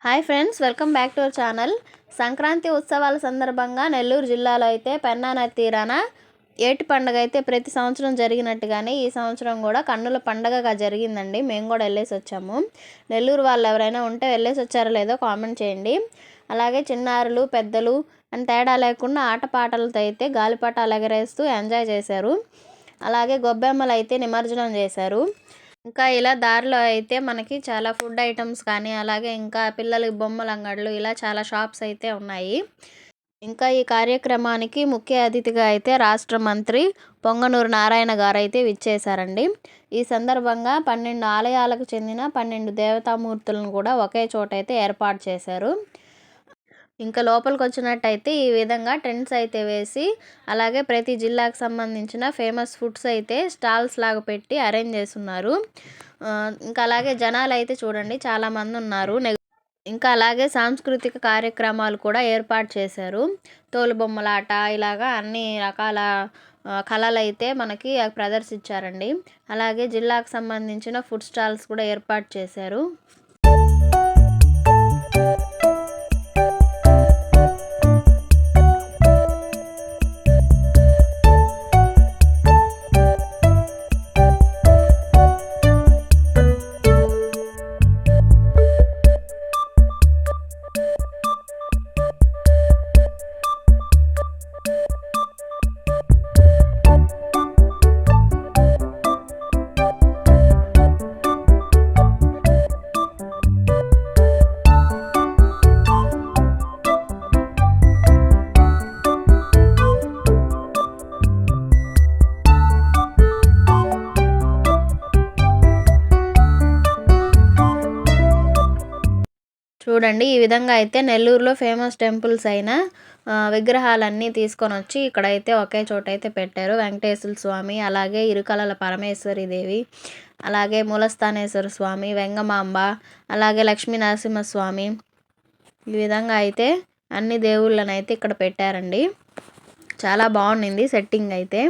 Hi friends, welcome back to our channel. Sankranti ఉత్సవాల సందర్భంగా నెల్లూరు జిల్లాలో అయితే పెన్నా నది తీరాన ఏటి పండుగ అయితే ప్రతి సంవత్సరం జరిగినట్టుగానే ఈ సంవత్సరం కూడా కన్నుల పండగగా జరిగిందండి. మేము కూడా వెళ్ళేసి వచ్చాము. నెల్లూరు వాళ్ళు ఎవరైనా ఉంటే వెళ్ళేసి వచ్చారో లేదో కామెంట్ చేయండి. అలాగే చిన్నారులు పెద్దలు అని తేడా లేకుండా ఆటపాటలతో అయితే గాలిపటాలు ఎగరేస్తూ ఎంజాయ్ చేశారు. అలాగే గొబ్బెమ్మలు అయితే నిమజ్జనం చేశారు. ఇంకా ఇలా దారిలో అయితే మనకి చాలా ఫుడ్ ఐటమ్స్ కానీ, అలాగే ఇంకా పిల్లలకి బొమ్మల అంగళ్ళు, ఇలా చాలా షాప్స్ అయితే ఉన్నాయి. ఇంకా ఈ కార్యక్రమానికి ముఖ్య అతిథిగా అయితే రాష్ట్ర మంత్రి పొంగనూరు నారాయణ గారు అయితే విచ్చేశారండి. ఈ సందర్భంగా 12 ఆలయాలకు చెందిన 12 దేవతామూర్తులను కూడా ఒకే చోట అయితే ఏర్పాటు చేశారు. ఇంకా లోపలికి వచ్చినట్టయితే ఈ విధంగా టెంట్స్ అయితే వేసి, అలాగే ప్రతి జిల్లాకు సంబంధించిన ఫేమస్ ఫుడ్స్ అయితే స్టాల్స్ లాగా పెట్టి అరేంజ్ చేస్తున్నారు. ఇంకా అలాగే జనాలు అయితే చూడండి చాలామంది ఉన్నారు. ఇంకా అలాగే సాంస్కృతిక కార్యక్రమాలు కూడా ఏర్పాటు చేశారు. తోలుబొమ్మలాట, ఇలాగా అన్ని రకాల కళలు అయితే మనకి ప్రదర్శించారండి. అలాగే జిల్లాకు సంబంధించిన ఫుడ్ స్టాల్స్ కూడా ఏర్పాటు చేశారు. చూడండి, ఈ విధంగా అయితే నెల్లూరులో ఫేమస్ టెంపుల్స్ అయిన విగ్రహాలన్నీ తీసుకొని వచ్చి ఇక్కడైతే ఒకే చోట అయితే పెట్టారు. వెంకటేశ్వర స్వామి, అలాగే ఇరుకలల పరమేశ్వరి దేవి, అలాగే మూలస్థానేశ్వర స్వామి, వెంగమాంబ, అలాగే లక్ష్మీ నరసింహస్వామి, ఈ విధంగా అయితే అన్ని దేవుళ్ళని అయితే ఇక్కడ పెట్టారండి. చాలా బాగుండింది సెట్టింగ్ అయితే.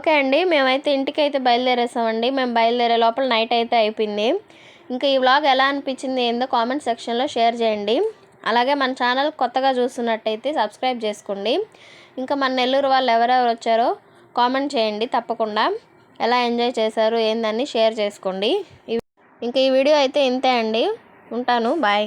ఓకే అండి, మేమైతే ఇంటికైతే బయలుదేరేసామండి. మేము బయలుదేరే లోపల నైట్ అయితే అయిపోయింది. ఇంకా ఈ వ్లాగ్ ఎలా అనిపించింది ఏందో కామెంట్ సెక్షన్లో షేర్ చేయండి. అలాగే మన ఛానల్ కొత్తగా చూస్తున్నట్టయితే సబ్స్క్రైబ్ చేసుకోండి. ఇంకా మన నెల్లూరు వాళ్ళు ఎవరెవరు వచ్చారో కామెంట్ చేయండి. తప్పకుండా ఎలా ఎంజాయ్ చేశారు ఏందని షేర్ చేసుకోండి. ఇంకా ఈ వీడియో అయితే ఇంతే అండి. ఉంటాను, బాయ్.